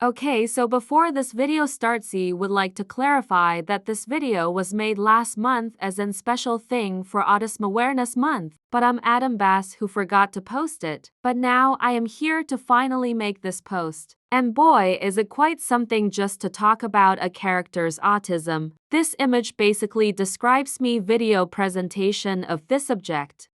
Okay, so before this video starts, I would like to clarify that this video was made last month as in special thing for Autism Awareness Month, but I'm Adam Bass who forgot to post it. But now I am here to finally make this post. And boy, is it quite something just to talk about a character's autism. This image basically describes me video presentation of this subject.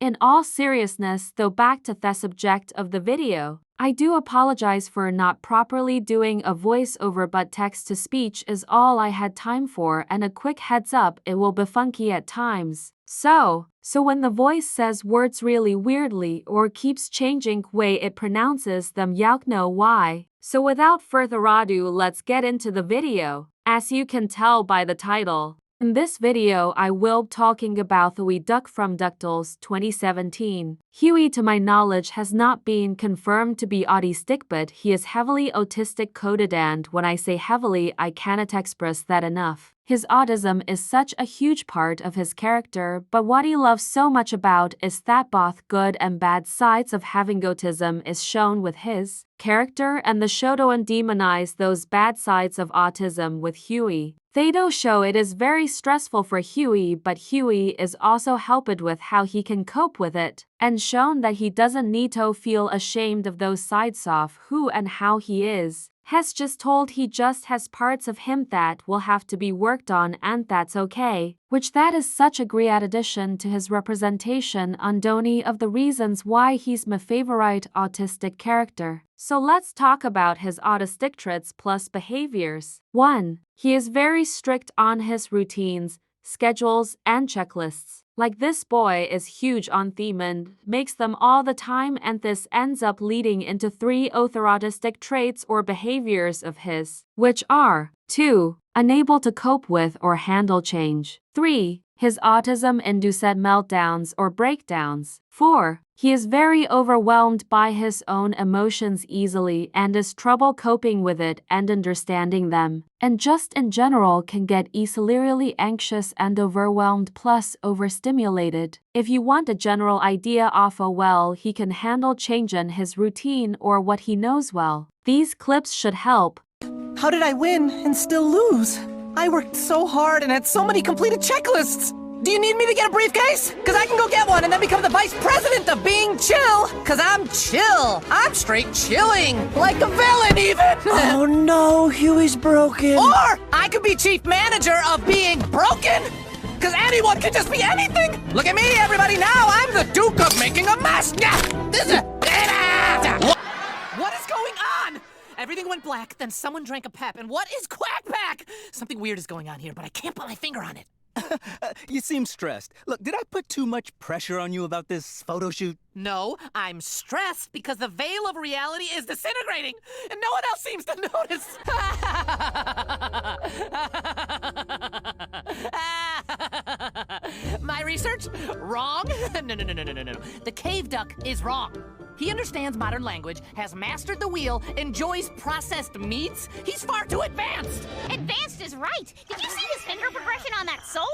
In all seriousness, though, back to the subject of the video, I do apologize for not properly doing a voiceover, but text-to-speech is all I had time for, and a quick heads up, it will be funky at times. So when the voice says words really weirdly or keeps changing way it pronounces them, y'all know why. So without further ado, let's get into the video. As you can tell by the title, in this video I will be talking about Huey Duck from DuckTales 2017. Huey, to my knowledge, has not been confirmed to be autistic, but he is heavily autistic coded, and when I say heavily, I cannot express that enough. His autism is such a huge part of his character, but what he loves so much about is that both good and bad sides of having autism is shown with his character, and the show don't demonize those bad sides of autism with Huey. They do show it is very stressful for Huey, but Huey is also helped with how he can cope with it, and shown that he doesn't need to feel ashamed of those sides of who and how he is. Has just told he just has parts of him that will have to be worked on, and that's okay, which that is such a great addition to his representation on Donnie of the reasons why he's my favorite autistic character. So let's talk about his autistic traits plus behaviors. 1. He is very strict on his routines, schedules, and checklists. Like, this boy is huge on theme and makes them all the time, and this ends up leading into 3 other autistic traits or behaviors of his, which are 2. Unable to cope with or handle change. 3. His autism induced meltdowns or breakdowns. 4. He is very overwhelmed by his own emotions easily and has trouble coping with it and understanding them, and just in general can get easily anxious and overwhelmed plus overstimulated. If you want a general idea of how well he can handle change in his routine or what he knows well, these clips should help. How did I win and still lose? I worked so hard and had so many completed checklists. Do you need me to get a briefcase? Cause I can go get one and then become the vice president of being chill. Cause I'm chill. I'm straight chilling. Like a villain even. Oh no, Huey's broken. Or I could be chief manager of being broken. Cause anyone can just be anything. Look at me, everybody, now I'm the Duke of making a mess. What is going on? Everything went black, then someone drank a pep, and what is Quack Pack? Something weird is going on here, but I can't put my finger on it. You seem stressed. Look, did I put too much pressure on you about this photo shoot? No, I'm stressed because the veil of reality is disintegrating, and no one else seems to notice. My research? Wrong? No. The cave duck is wrong. He understands modern language, has mastered the wheel, enjoys processed meats. He's far too advanced. Advanced is right. Did you see his finger progression on that solo?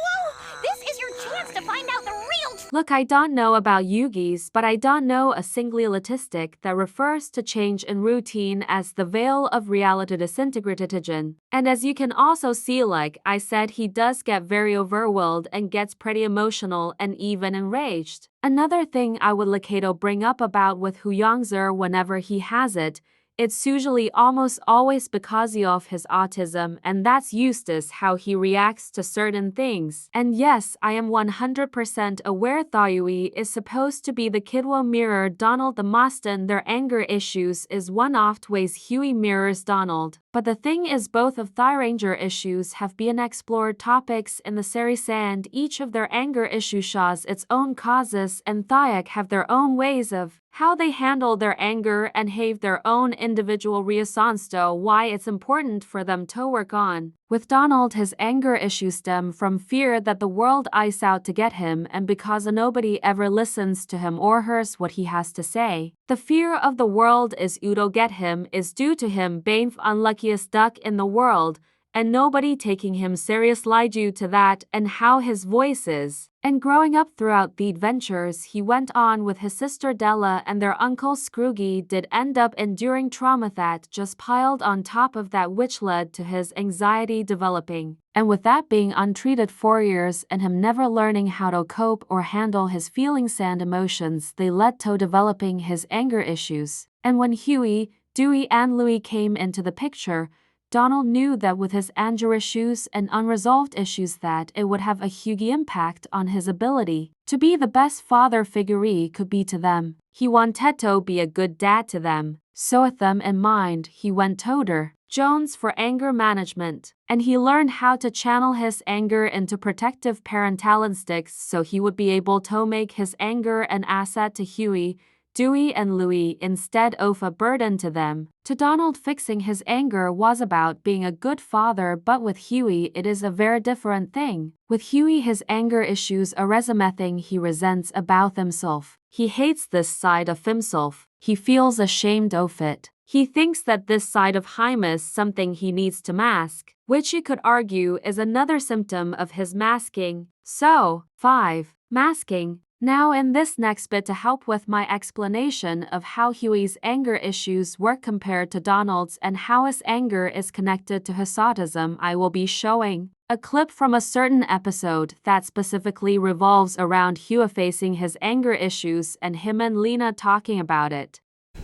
This is your chance to find out the real Look, I don't know about Yugi's, but I don't know a single autistic that refers to change in routine as the veil of reality disintegrated. And as you can also see, like I said, he does get very overwhelmed and gets pretty emotional and even enraged. Another thing I would like to bring up about with Hu Yangzer whenever he has it, it's usually almost always because of his autism, and that's Eustace how he reacts to certain things. And yes, I am 100% aware Huey is supposed to be the kid who mirror Donald the most, and their anger issues is one of the ways Huey mirrors Donald. But the thing is, both of the anger issues have been explored topics in the series, and each of their anger issues shows its own causes, and Thyac have their own ways of how they handle their anger and have their own individual reasons to why it's important for them to work on. With Donald, his anger issues stem from fear that the world is out to get him, and because nobody ever listens to him or hears what he has to say. The fear of the world is out to get him is due to him being the unluckiest duck in the world, and nobody taking him seriously due to that and how his voice is. And growing up throughout the adventures he went on with his sister Della and their uncle Scrooge did end up enduring trauma that just piled on top of that, which led to his anxiety developing. And with that being untreated for years and him never learning how to cope or handle his feelings and emotions, they led to developing his anger issues. And when Huey, Dewey and Louie came into the picture, Donald knew that with his anger issues and unresolved issues that it would have a huge impact on his ability to be the best father figure he could be to them. He wanted to be a good dad to them, so with them in mind he went to Dr. Jones for anger management, and he learned how to channel his anger into protective parental instincts so he would be able to make his anger an asset to Huey, Dewey and Louie instead of a burden to them. To Donald, fixing his anger was about being a good father, but with Huey it is a very different thing. With Huey, his anger issues are something he resents about himself. He hates this side of himself. He feels ashamed of it. He thinks that this side of him is something he needs to mask, which you could argue is another symptom of his masking. So, 5. Masking. Now in this next bit to help with my explanation of how Huey's anger issues work compared to Donald's and how his anger is connected to his autism, I will be showing a clip from a certain episode that specifically revolves around Huey facing his anger issues and him and Lena talking about it.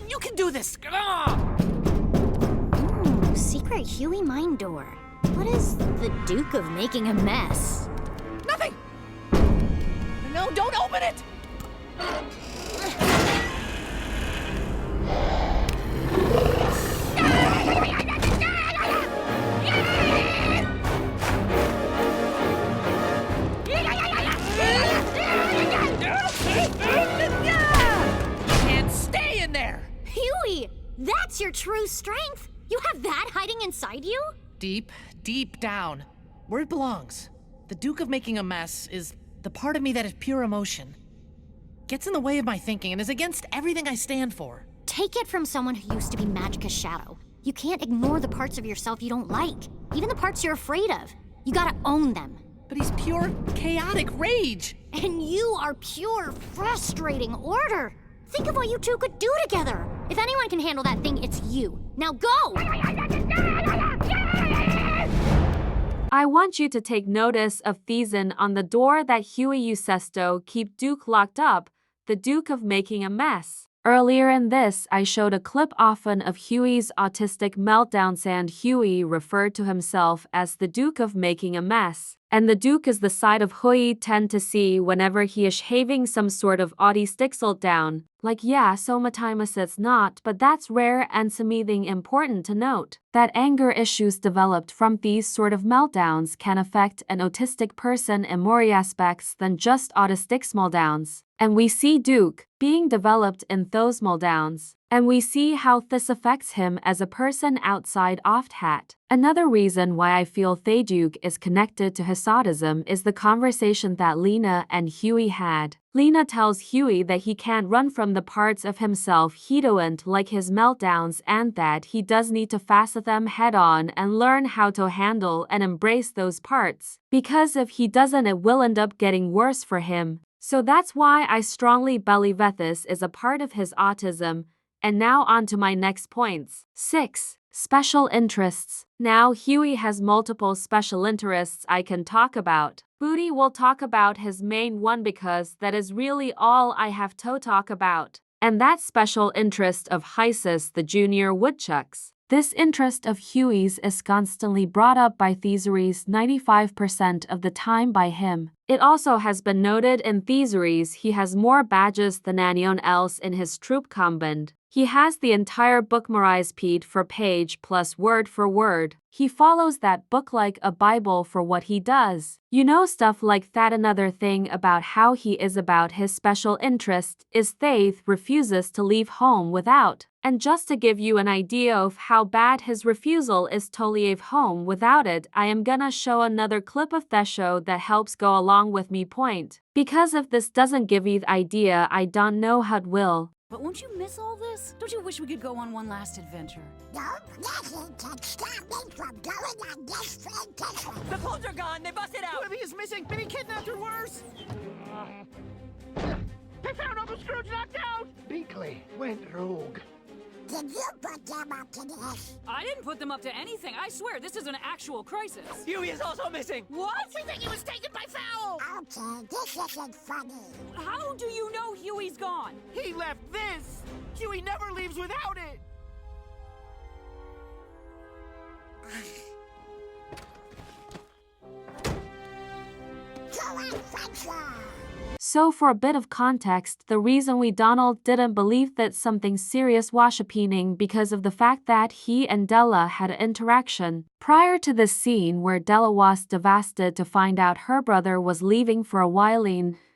You can do this! Ooh, secret Huey mind door. What is the Duke of making a mess? Nothing! No, don't open it! Can't stay in there! Huey, that's your true strength. You have that hiding inside you? Deep, deep down, where it belongs. The Duke of making a mess is the part of me that is pure emotion. Gets in the way of my thinking and is against everything I stand for. Take it from someone who used to be Magica's shadow. You can't ignore the parts of yourself you don't like, even the parts you're afraid of. You gotta own them. But he's pure chaotic rage. And you are pure frustrating order. Think of what you two could do together. If anyone can handle that thing, it's you. Now go! I want you to take notice of Thiessen on the door that Huey uses to keep Duke locked up, the Duke of making a mess. Earlier in this, I showed a clip often of Huey's autistic meltdowns, and Huey referred to himself as the Duke of making a mess. And the Duke is the side of Huey tend to see whenever he is having some sort of autistic meltdown. Like sometimes it's not, but that's rare and something important to note. That anger issues developed from these sort of meltdowns can affect an autistic person in more aspects than just autistic meltdowns. And we see Duke being developed in those meltdowns. And we see how this affects him as a person outside of that. Another reason why I feel Duke is connected to his autism is the conversation that Lena and Huey had. Lena tells Huey that he can't run from the parts of himself he don't like, his meltdowns, and that he does need to face them head on and learn how to handle and embrace those parts. Because if he doesn't, it will end up getting worse for him. So that's why I strongly believe this is a part of his autism. And now on to my next points. 6. Special interests. Now Huey has multiple special interests I can talk about. Booty will talk about his main one because that is really all I have to talk about. And that special interest of Hysis the junior woodchucks. This interest of Huey's is constantly brought up by Theseries 95% of the time by him. It also has been noted in Theseries he has more badges than anyone else in his troop combined. He has the entire book memorized page for page plus word for word. He follows that book like a Bible for what he does. You know, stuff like that. Another thing about how he is about his special interest is Faith refuses to leave home without. And just to give you an idea of how bad his refusal is to leave home without it, I am gonna show another clip of the show that helps go along with me point. Because if this doesn't give you the idea, I don't know how it will. But won't you miss all this? Don't you wish we could go on one last adventure? Nothing can stop me from going on this vacation. The clothes are gone. They busted out. Libby is missing. Maybe kidnapped or worse. They found Uncle Scrooge knocked out. Binkley went rogue. Did you put them up to this? I didn't put them up to anything. I swear, this is an actual crisis. Huey is also missing. What? We think he was taken by foul. Okay, this isn't funny. How do you know Huey's gone? He left this. Huey never leaves without it. Go adventure! So for a bit of context, the reason Donald didn't believe that something serious was happening because of the fact that he and Della had an interaction prior to this scene where Della was devastated to find out her brother was leaving for a while.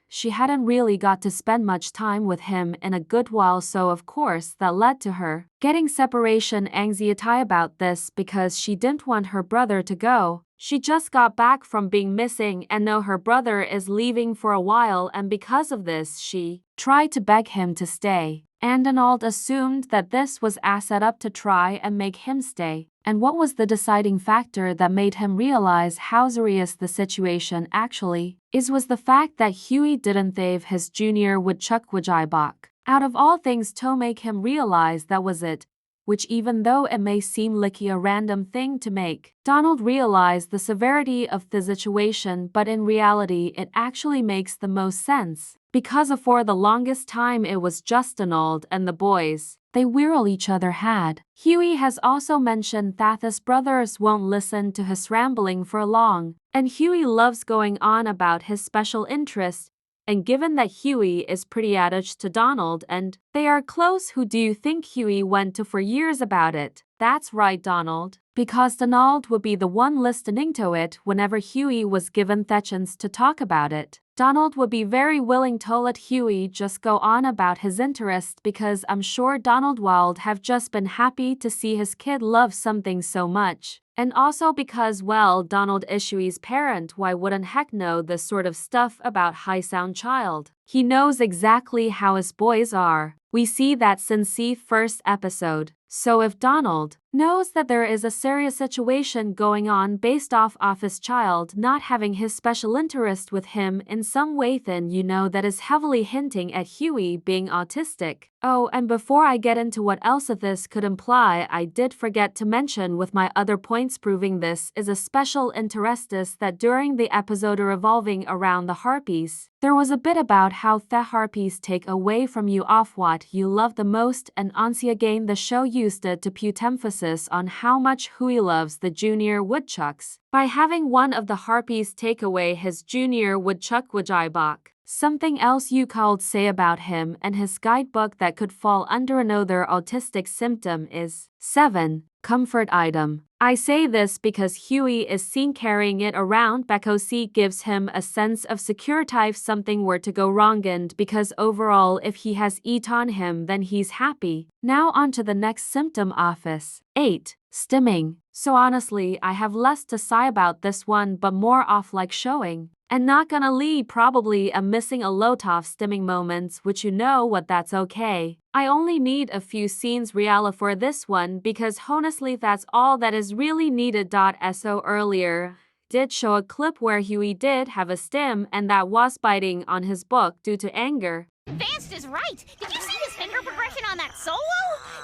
She hadn't really got to spend much time with him in a good while, so of course that led to her getting separation anxiety about this because she didn't want her brother to go. She just got back from being missing and know her brother is leaving for a while, and because of this she tried to beg him to stay. And Donald assumed that this was a setup to try and make him stay. And what was the deciding factor that made him realize how serious the situation actually is was the fact that Huey didn't save his junior woodchuck guidebook. Out of all things to make him realize that was it, which even though it may seem like a random thing to make, Donald realized the severity of the situation, but in reality it actually makes the most sense. Because for the longest time it was just Donald and the boys. They whirl each other had. Huey has also mentioned that his brothers won't listen to his rambling for long, and Huey loves going on about his special interest. And given that Huey is pretty attached to Donald and they are close, who do you think Huey went to for years about it? That's right, Donald. Because Donald would be the one listening to it whenever Huey was given the chance to talk about it. Donald would be very willing to let Huey just go on about his interest because I'm sure Donald would have just been happy to see his kid love something so much. And also because, well, Donald is Huey's parent, why wouldn't heck know this sort of stuff about high sound child? He knows exactly how his boys are. We see that since the first episode. So if Donald knows that there is a serious situation going on based off his child not having his special interest with him in some way, then you know that is heavily hinting at Huey being autistic. Oh, and before I get into what else of this could imply, I did forget to mention with my other points proving this is a special interest is that during the episode revolving around the harpies, there was a bit about how the harpies take away from you off what you love the most, and once again the show used it to put emphasis on how much Huey loves the junior woodchucks by having one of the harpies take away his junior woodchuck guidebook. Something else you could say about him and his guidebook that could fall under another autistic symptom is 7. Comfort item. I say this because Huey is seen carrying it around because he gives him a sense of security if something were to go wrong, and because overall if he has it on him then he's happy. Now on to the next symptom office. 8. Stimming. So honestly I have less to say about this one but more off like showing. And not gonna lead probably a missing a lot of stimming moments, which you know what that's okay. I only need a few scenes real for this one because honestly that's all that is really needed. So earlier did show a clip where Huey did have a stim and that was biting on his book due to anger. Vance is right. Did you see his finger progression on that solo?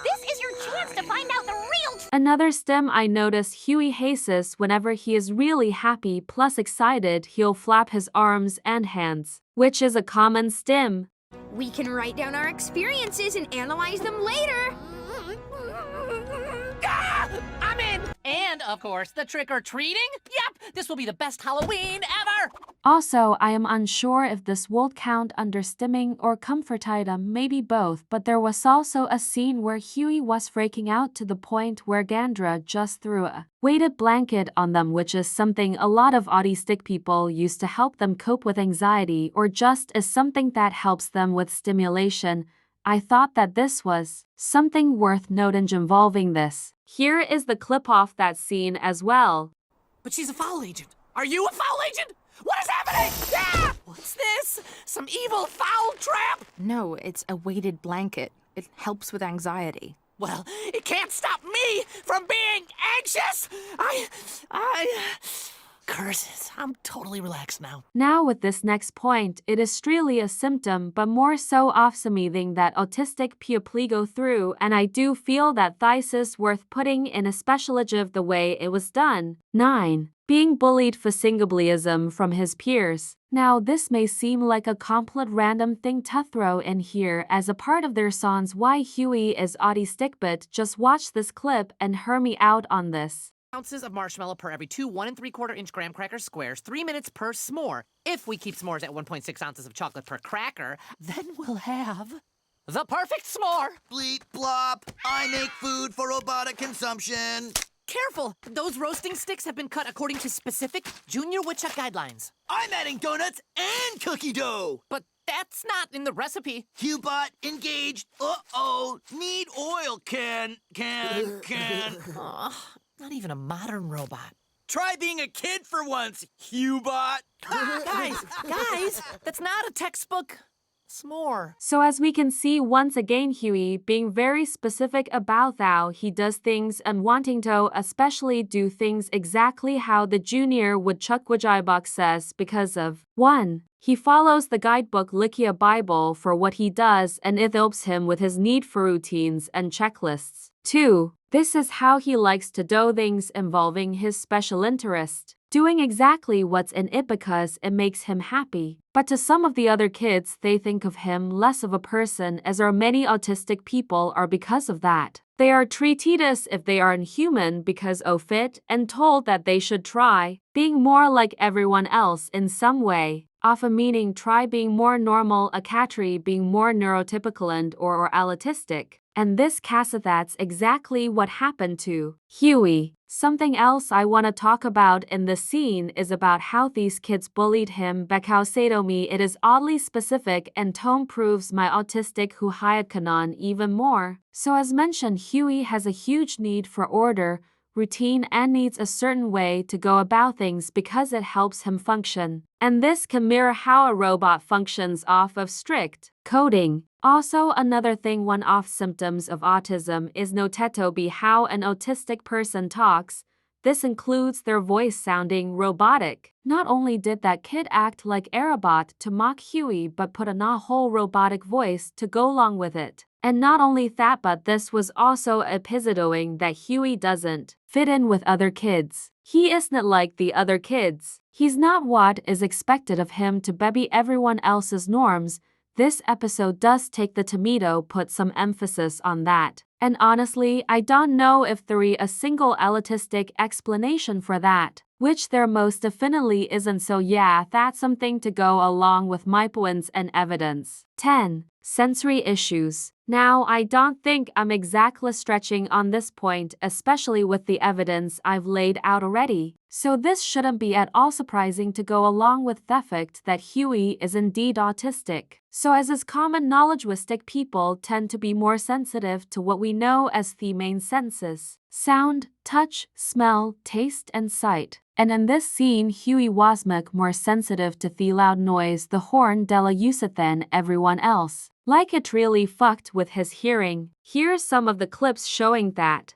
This is your chance to find out the real Another stim I noticed Huey hates whenever he is really happy plus excited he'll flap his arms and hands, which is a common stim. We can write down our experiences and analyze them later. Ah, I'm in! And, of course, the trick-or-treating? Yep, this will be the best Halloween ever! Also, I am unsure if this would count under stimming or comfort item, maybe both, but there was also a scene where Huey was freaking out to the point where Gandra just threw a weighted blanket on them, which is something a lot of autistic people use to help them cope with anxiety or just is something that helps them with stimulation. I thought that this was something worth noting involving this. Here is the clip off that scene as well. But she's a foul agent. Are you a foul agent? What is happening? Ah! What's this? Some evil foul trap? No, it's a weighted blanket. It helps with anxiety. Well, it can't stop me from being anxious! Curses. I'm totally relaxed now. Now with this next point, it is really a symptom but more so of something that autistic people go through, and I do feel that this is worth putting in, especially of the way it was done. 9. Being bullied for singablyism from his peers. Now this may seem like a complete random thing to throw in here as a part of their songs why Huey is autistic, but just watch this clip and hear me out on this. Ounces of marshmallow per every 2 1 3/4 inch graham cracker squares, 3 minutes per s'more. If we keep s'mores at 1.6 ounces of chocolate per cracker, then we'll have the perfect s'more. Bleep blop. I make food for robotic consumption. Careful! Those roasting sticks have been cut according to specific junior woodchuck guidelines. I'm adding donuts and cookie dough. But that's not in the recipe. Hubot engaged. Uh-oh. Need oil can. Not even a modern robot. Try being a kid for once, Hubot. Guys, that's not a textbook s'more. So as we can see once again, Huey being very specific about how he does things and wanting to especially do things exactly how the junior woodchuck guidebook says because of 1. He follows the guidebook like a Bible for what he does, and it helps him with his need for routines and checklists. 2. This is how he likes to do things involving his special interest, doing exactly what's in it because it makes him happy. But to some of the other kids, they think of him less of a person, as are many autistic people are because of that. They are treated as if they are inhuman because of it and told that they should try being more like everyone else in some way. Often meaning try being more normal, a catry being more neurotypical and or autistic. And this that's exactly what happened to Huey. Something else I want to talk about in this scene is about how these kids bullied him because to me it is oddly specific and tone proves my autistic who hired canon even more. So as mentioned, Huey has a huge need for order, routine, and needs a certain way to go about things because it helps him function. And this can mirror how a robot functions off of strict coding. Also, another thing, one of symptoms of autism is noteto be how an autistic person talks. This includes their voice sounding robotic. Not only did that kid act like a robot to mock Huey, but put on a whole robotic voice to go along with it. And not only that, but this was also episodoing that Huey doesn't fit in with other kids. He isn't like the other kids. He's not what is expected of him to be everyone else's norms. This episode does take the tomato, put some emphasis on that. And honestly, I don't know if there is a single autistic explanation for that, which there most definitely isn't, so yeah, that's something to go along with my points and evidence. 10. Sensory issues. Now, I don't think I'm exactly stretching on this point, especially with the evidence I've laid out already. So this shouldn't be at all surprising to go along with the fact that Huey is indeed autistic. So as is common knowledge, autistic people tend to be more sensitive to what we know as the main senses: sound, touch, smell, taste, and sight. And in this scene, Huey was much more sensitive to the loud noise, the horn della used than everyone else. Like it really fucked with his hearing. Here's some of the clips showing that.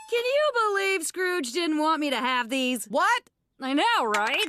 Can you believe Scrooge didn't want me to have these? What? I know, right?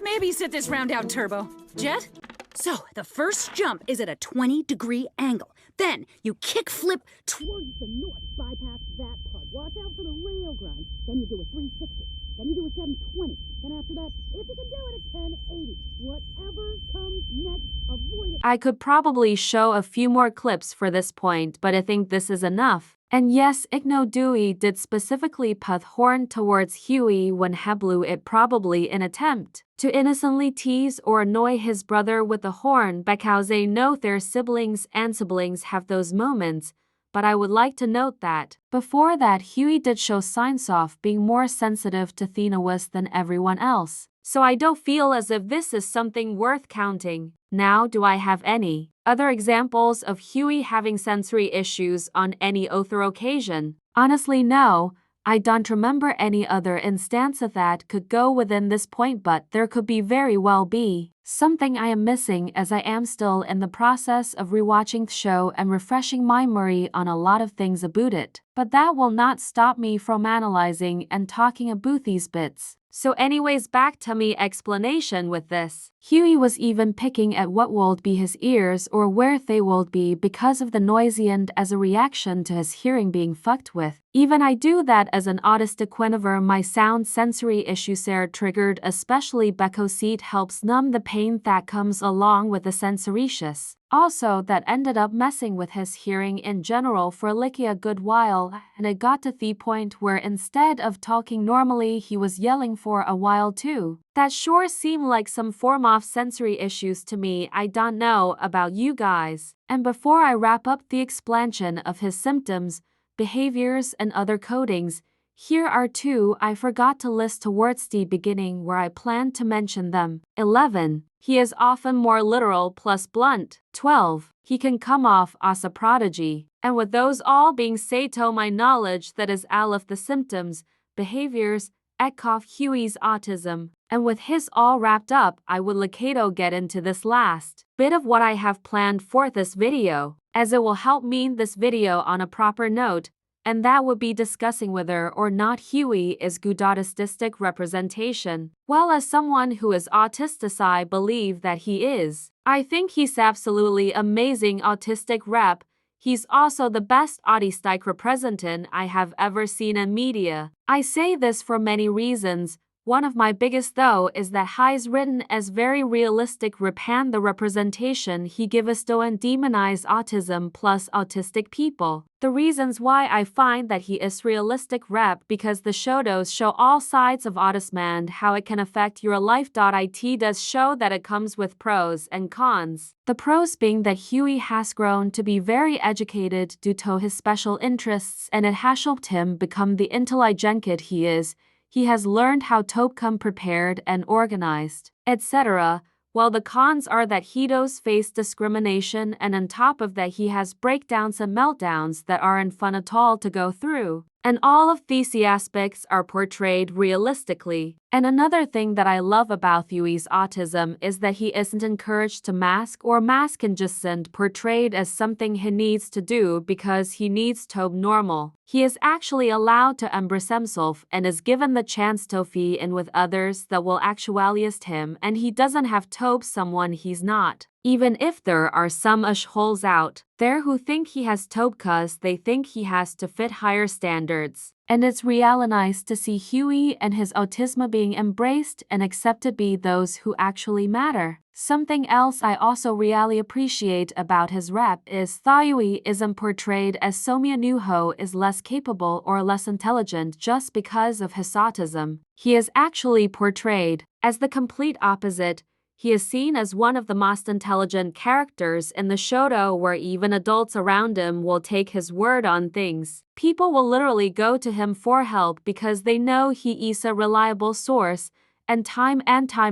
Maybe sit this round out, Turbo. Jet? So, the first jump is at a 20-degree angle. Then, you kick flip towards the north, bypass that part. Watch out for the rail grind. Then you do a 360. Then you do a 720. Then after that, if you can do it, a 1080. Whatever comes next, avoid it. I could probably show a few more clips for this point, but I think this is enough. And yes, Igno Dewey did specifically put horn towards Huey when he blew it, probably in attempt to innocently tease or annoy his brother with the horn because they know their siblings and siblings have those moments. But I would like to note that before that, Huey did show signs of being more sensitive to Thenawas than everyone else. So I don't feel as if this is something worth counting. Now, do I have any other examples of Huey having sensory issues on any other occasion? Honestly, no. I don't remember any other instance of that could go within this point, but there could be very well be something I am missing, as I am still in the process of rewatching the show and refreshing my memory on a lot of things about it. But that will not stop me from analyzing and talking about these bits. So anyways, back to me explanation with this. Huey was even picking at what would be his ears or where they would be because of the noisy, and as a reaction to his hearing being fucked with. Even I do that as an autistic whenever my sound sensory issues are triggered, especially because it helps numb the pain that comes along with the sensory issues. Also, that ended up messing with his hearing in general for like a good while, and it got to the point where instead of talking normally he was yelling for a while too. That sure seemed like some form of sensory issues to me. I don't know about you guys. And before I wrap up the explanation of his symptoms, behaviors, and other codings, here are two I forgot to list towards the beginning where I planned to mention them. 11. He is often more literal plus blunt. 12. He can come off as a prodigy. And with those all being said, to my knowledge, that is all of the symptoms, behaviors, of Huey's autism. And with his all wrapped up, I would like to get into this last bit of what I have planned for this video, as it will help me this video on a proper note, and that would be discussing whether or not Huey is good autistic representation. Well, as someone who is autistic, I believe that he is. I think he's absolutely amazing autistic rep. He's also the best autistic representant I have ever seen in media. I say this for many reasons. One of my biggest though is that he's written as very realistic and the representation he gives to and demonize autism plus autistic people. The reasons why I find that he is realistic rep because the show does show all sides of autism and how it can affect your life. It does show that it comes with pros and cons. The pros being that Huey has grown to be very educated due to his special interests, and it has helped him become the intelligent kid he is. He has learned how to become prepared and organized, etc. While the cons are that he does face discrimination, and on top of that he has breakdowns and meltdowns that aren't fun at all to go through. And all of these aspects are portrayed realistically. And another thing that I love about Huey's autism is that he isn't encouraged to mask or mask and just isn't portrayed as something he needs to do because he needs to be normal. He is actually allowed to embrace himself and is given the chance to fit in with others that will actualize him, and he doesn't have to be someone he's not. Even if there are some holes out there who think he has to because they think he has to fit higher standards. And it's really nice to see Huey and his autism being embraced and accepted by those who actually matter. Something else I also really appreciate about his rep is that Huey isn't portrayed as Somia Nuho is less capable or less intelligent just because of his autism. He is actually portrayed as the complete opposite. He is seen as one of the most intelligent characters in the show, where even adults around him will take his word on things. People will literally go to him for help because they know he is a reliable source, and time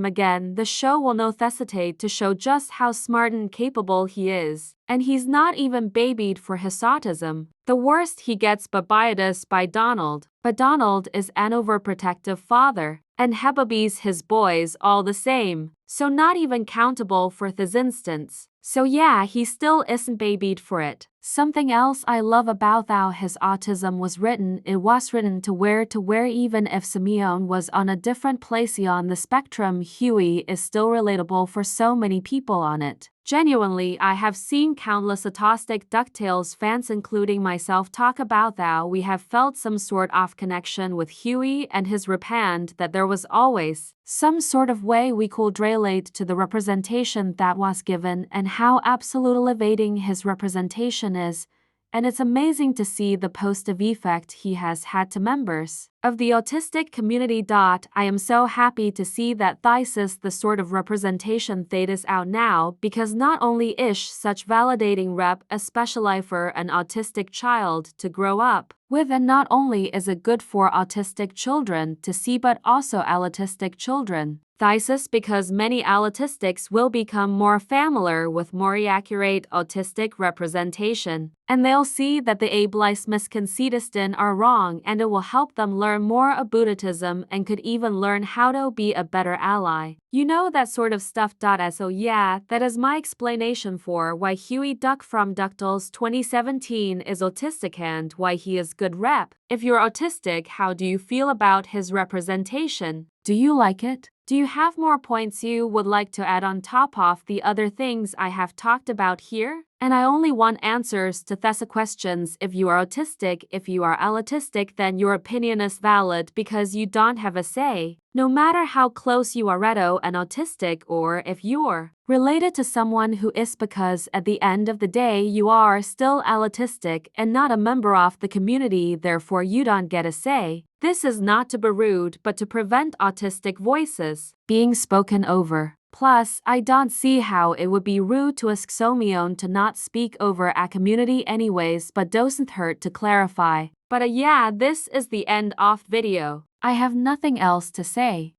again the show will not hesitate to show just how smart and capable he is. And he's not even babied for his autism. The worst he gets biased by Donald. But Donald is an overprotective father, and Hebabe's his boys all the same, so not even countable for this instance. So yeah, he still isn't babied for it. Something else I love about how his autism was written, it was written to where even if Simeon was on a different place on the spectrum, Huey is still relatable for so many people on it. Genuinely, I have seen countless Autistic DuckTales fans, including myself, talk about how we have felt some sort of connection with Huey and his repand, that there was always some sort of way we could relate to the representation that was given and how absolutely elevating his representation is. And it's amazing to see the positive effect he has had to members of the autistic community. I am so happy to see that this is the sort of representation that is out now, because not only is such validating rep, especially for an autistic child to grow up with, and not only is it good for autistic children to see, but also autistic children Thesis because many autistics will become more familiar with more accurate autistic representation, and they'll see that the ableist misconceived are wrong, and it will help them learn more about autism and could even learn how to be a better ally. You know, that sort of stuff. So yeah, that is my explanation for why Huey Duck from DuckTales 2017 is autistic and why he is good rep. If you're autistic, how do you feel about his representation? Do you like it? Do you have more points you would like to add on top of the other things I have talked about here? And I only want answers to these questions. If you are autistic, if you are autistic, then your opinion is valid because you don't have a say. No matter how close you are to an autistic or if you're related to someone who is, because at the end of the day you are still autistic and not a member of the community, therefore you don't get a say. This is not to be rude, but to prevent autistic voices being spoken over. Plus, I don't see how it would be rude to ask someone to not speak over a community anyways, but doesn't hurt to clarify. But yeah, this is the end of video. I have nothing else to say.